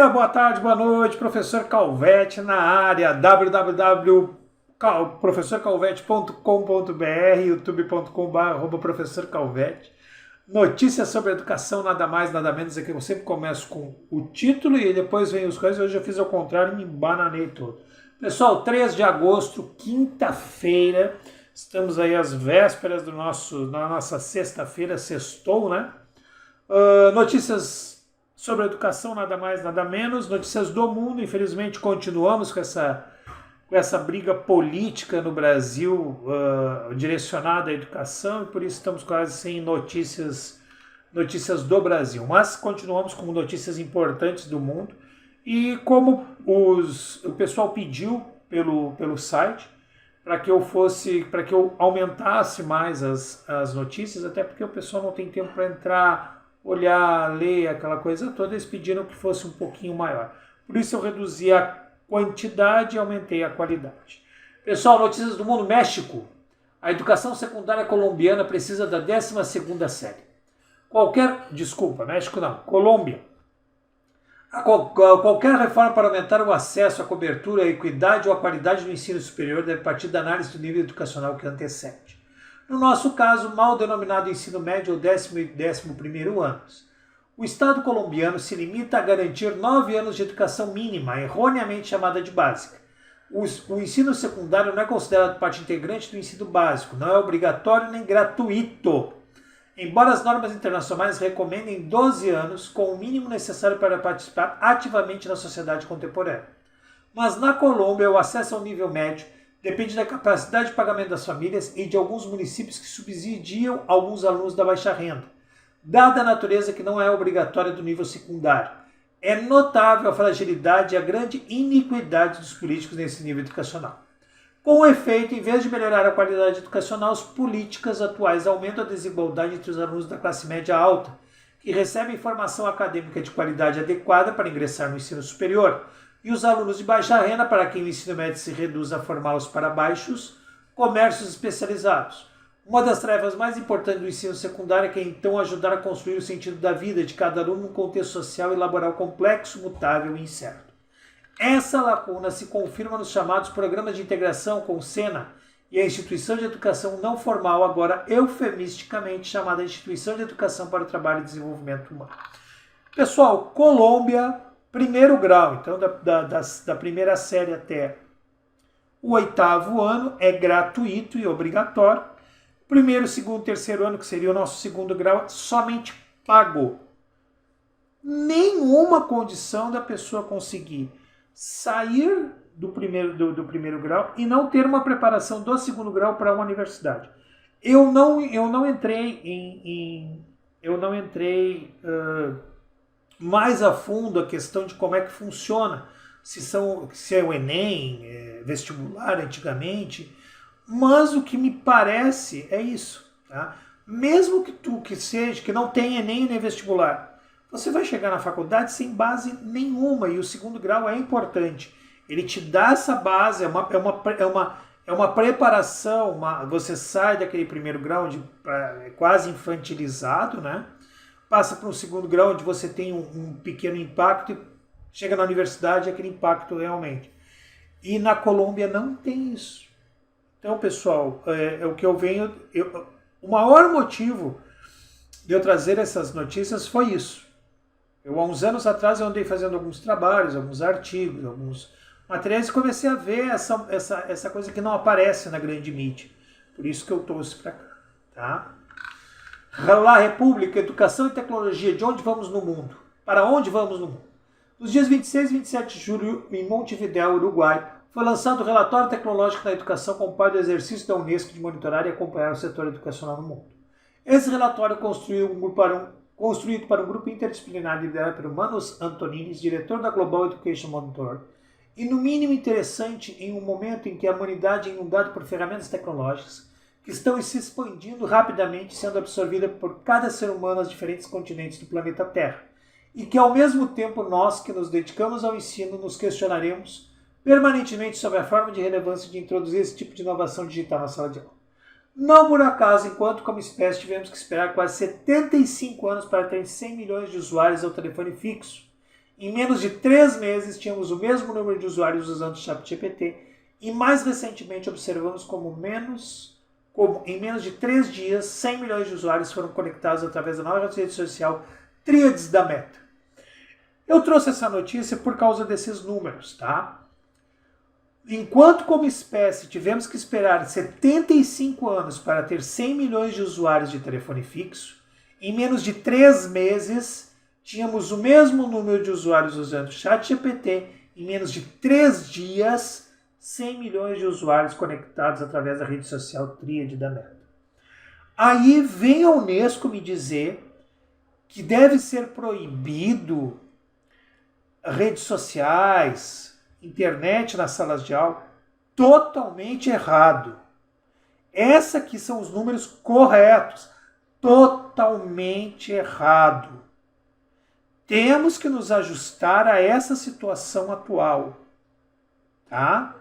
dia, boa tarde, boa noite, professor Calvete na área, www.professorcalvete.com.br, youtube.com/professor Calvete. Notícias sobre educação, nada mais, nada menos, é que eu sempre começo com o título e depois vem os coisas. Hoje eu fiz ao contrário e me embananei todo. Pessoal, 3 de agosto, quinta-feira, estamos aí às vésperas da nossa sexta-feira, sextou, né? Notícias sobre a educação, nada mais, nada menos. Notícias do mundo, infelizmente continuamos com essa briga política no Brasil direcionada à educação e por isso estamos quase sem notícias do Brasil. Mas continuamos com notícias importantes do mundo e como o pessoal pediu pelo site para que eu aumentasse mais as notícias, até porque o pessoal não tem tempo para entrar, olhar, ler, aquela coisa toda, eles pediram que fosse um pouquinho maior. Por isso eu reduzi a quantidade e aumentei a qualidade. Pessoal, notícias do mundo. México. A educação secundária colombiana precisa da 12ª série. México não, Colômbia. Qualquer reforma para aumentar o acesso, a cobertura, a equidade ou a qualidade do ensino superior deve partir da análise do nível educacional que antecede. No nosso caso, mal denominado ensino médio ou 10º e 11º anos. O Estado colombiano se limita a garantir 9 anos de educação mínima, erroneamente chamada de básica. O ensino secundário não é considerado parte integrante do ensino básico, não é obrigatório nem gratuito. Embora as normas internacionais recomendem 12 anos com o mínimo necessário para participar ativamente na sociedade contemporânea. Mas na Colômbia, o acesso ao nível médio depende da capacidade de pagamento das famílias e de alguns municípios que subsidiam alguns alunos da baixa renda, dada a natureza que não é obrigatória do nível secundário. É notável a fragilidade e a grande iniquidade dos políticos nesse nível educacional. Com efeito, em vez de melhorar a qualidade educacional, as políticas atuais aumentam a desigualdade entre os alunos da classe média alta, que recebem formação acadêmica de qualidade adequada para ingressar no ensino superior, e os alunos de baixa renda, para quem o ensino médio se reduz a formá-los para baixos comércios especializados. Uma das tarefas mais importantes do ensino secundário é que então ajudar a construir o sentido da vida de cada aluno num contexto social e laboral complexo, mutável e incerto. Essa lacuna se confirma nos chamados programas de integração com o SENA e a Instituição de Educação Não Formal, agora eufemisticamente chamada Instituição de Educação para o Trabalho e Desenvolvimento Humano. Pessoal, Colômbia, 1º grau, então da primeira série até o 8º ano é gratuito e obrigatório. 1º, 2º, 3º ano, que seria o nosso 2º grau, somente pago. Nenhuma condição da pessoa conseguir sair do primeiro grau e não ter uma preparação do 2º grau para uma universidade. Eu não entrei mais a fundo a questão de como é que funciona, se é o Enem, vestibular antigamente, mas o que me parece é isso, tá? Mesmo que não tenha Enem nem vestibular, você vai chegar na faculdade sem base nenhuma e o 2º grau é importante. Ele te dá essa base, é uma preparação, você sai daquele 1º grau quase infantilizado, né? Passa para um 2º grau onde você tem um pequeno impacto e chega na universidade aquele impacto realmente. E na Colômbia não tem isso. Então, pessoal, o maior motivo de eu trazer essas notícias foi isso. Há uns anos atrás, eu andei fazendo alguns trabalhos, alguns artigos, alguns materiais e comecei a ver essa coisa que não aparece na grande mídia. Por isso que eu trouxe para cá. Tá? La República, Educação e Tecnologia, de onde vamos no mundo? Para onde vamos no mundo? Nos dias 26 e 27 de julho, em Montevidéu, Uruguai, foi lançado o Relatório Tecnológico da Educação como parte do exercício da Unesco de monitorar e acompanhar o setor educacional no mundo. Esse relatório construído para um grupo interdisciplinar liderado por Manos Antonines, diretor da Global Education Monitor, e no mínimo interessante em um momento em que a humanidade é inundada por ferramentas tecnológicas que estão se expandindo rapidamente, sendo absorvidas por cada ser humano nos diferentes continentes do planeta Terra, e que ao mesmo tempo nós que nos dedicamos ao ensino nos questionaremos permanentemente sobre a forma de relevância de introduzir esse tipo de inovação digital na sala de aula. Não por acaso, enquanto como espécie tivemos que esperar quase 75 anos para ter 100 milhões de usuários ao telefone fixo, Em menos de 3 meses, tínhamos o mesmo número de usuários usando o ChatGPT e mais recentemente observamos como em menos de 3 dias, 100 milhões de usuários foram conectados através da nova rede social Threads da Meta. Eu trouxe essa notícia por causa desses números, tá? Enquanto como espécie tivemos que esperar 75 anos para ter 100 milhões de usuários de telefone fixo, em menos de 3 meses tínhamos o mesmo número de usuários usando o ChatGPT, em menos de 3 dias, 100 milhões de usuários conectados através da rede social Threads da Meta. Aí vem a Unesco me dizer que deve ser proibido redes sociais, internet nas salas de aula. Totalmente errado. Esses aqui são os números corretos. Totalmente errado. Temos que nos ajustar a essa situação atual. Tá?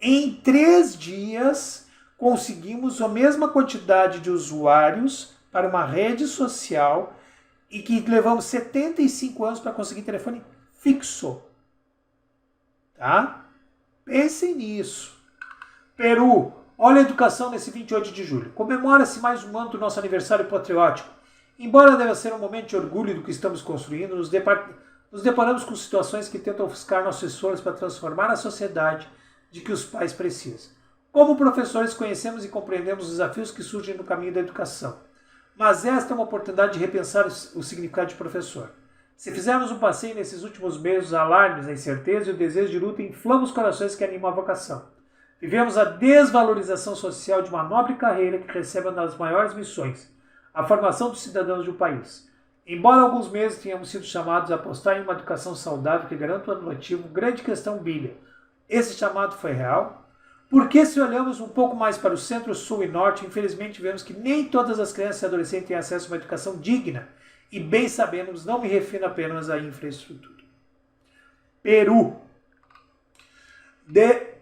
Em 3 dias, conseguimos a mesma quantidade de usuários para uma rede social e que levamos 75 anos para conseguir telefone fixo. Tá? Pensem nisso. Peru, olha a educação nesse 28 de julho. Comemora-se mais um ano do nosso aniversário patriótico. Embora deva ser um momento de orgulho do que estamos construindo, nos deparamos com situações que tentam ofuscar nossos esforços para transformar a sociedade de que os pais precisam. Como professores, conhecemos e compreendemos os desafios que surgem no caminho da educação. Mas esta é uma oportunidade de repensar o significado de professor. Se fizermos um passeio nesses últimos meses, os alarmes, a incerteza e o desejo de luta inflamam os corações que animam a vocação. Vivemos a desvalorização social de uma nobre carreira que recebe uma das maiores missões, a formação dos cidadãos de um país. Embora alguns meses tenhamos sido chamados a apostar em uma educação saudável que garanta o ano letivo, grande questão bilha. Esse chamado foi real? Porque se olhamos um pouco mais para o centro, sul e norte, infelizmente vemos que nem todas as crianças e adolescentes têm acesso a uma educação digna. E bem sabemos, não me refiro apenas à infraestrutura. Peru. De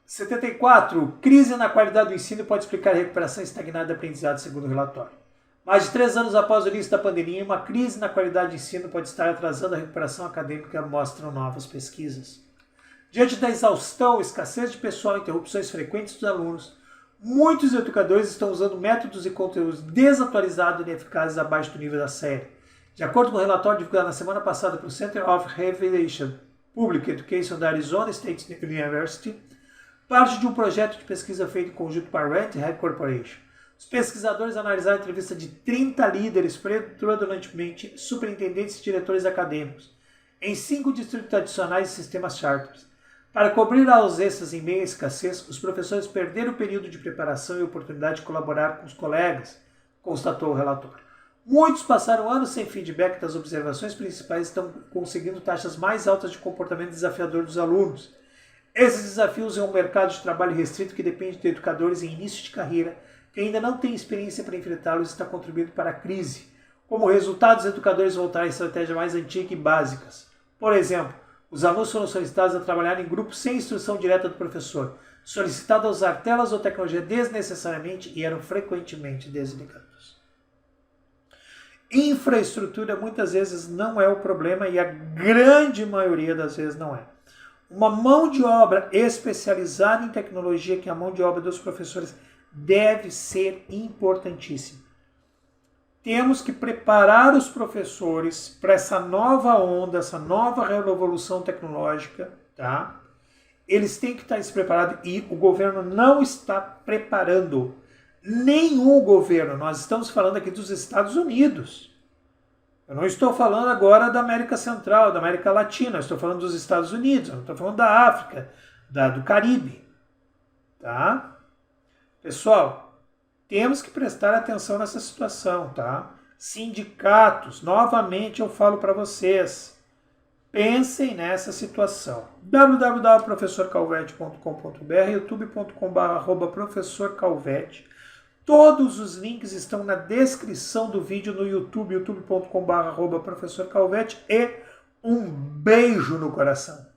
74. Crise na qualidade do ensino pode explicar a recuperação estagnada de aprendizado, segundo o relatório. Mais de 3 anos após o início da pandemia, uma crise na qualidade do ensino pode estar atrasando a recuperação acadêmica, mostram novas pesquisas. Diante da exaustão, escassez de pessoal e interrupções frequentes dos alunos, muitos educadores estão usando métodos e conteúdos desatualizados e ineficazes abaixo do nível da série. De acordo com o relatório divulgado na semana passada pelo Center of Revelation Public Education da Arizona State University, parte de um projeto de pesquisa feito em conjunto para a Rent Head Corporation. Os pesquisadores analisaram a entrevista de 30 líderes, predominantemente superintendentes e diretores acadêmicos, em 5 distritos tradicionais e sistemas charters. Para cobrir ausências em meio à escassez, os professores perderam o período de preparação e oportunidade de colaborar com os colegas, constatou o relatório. Muitos passaram anos sem feedback das observações principais e estão conseguindo taxas mais altas de comportamento desafiador dos alunos. Esses desafios é um mercado de trabalho restrito que depende de educadores em início de carreira que ainda não têm experiência para enfrentá-los e está contribuindo para a crise. Como resultado, os educadores voltaram à estratégia mais antiga e básicas. Por exemplo, os alunos foram solicitados a trabalhar em grupos sem instrução direta do professor, solicitados a usar telas ou tecnologia desnecessariamente e eram frequentemente desligados. Infraestrutura muitas vezes não é o problema e a grande maioria das vezes não é. Uma mão de obra especializada em tecnologia, que é a mão de obra dos professores, deve ser importantíssima. Temos que preparar os professores para essa nova onda, essa nova revolução tecnológica, tá? Eles têm que estar preparados e o governo não está preparando. Nenhum governo. Nós estamos falando aqui dos Estados Unidos. Eu não estou falando agora da América Central, da América Latina. Eu estou falando dos Estados Unidos. Eu não estou falando da África, do Caribe. Tá? Pessoal, temos que prestar atenção nessa situação, tá? Sindicatos, novamente eu falo para vocês, pensem nessa situação. www.professorcalvete.com.br, youtube.com/professorcalvete. Todos os links estão na descrição do vídeo no YouTube, youtube.com/professorcalvete. E um beijo no coração.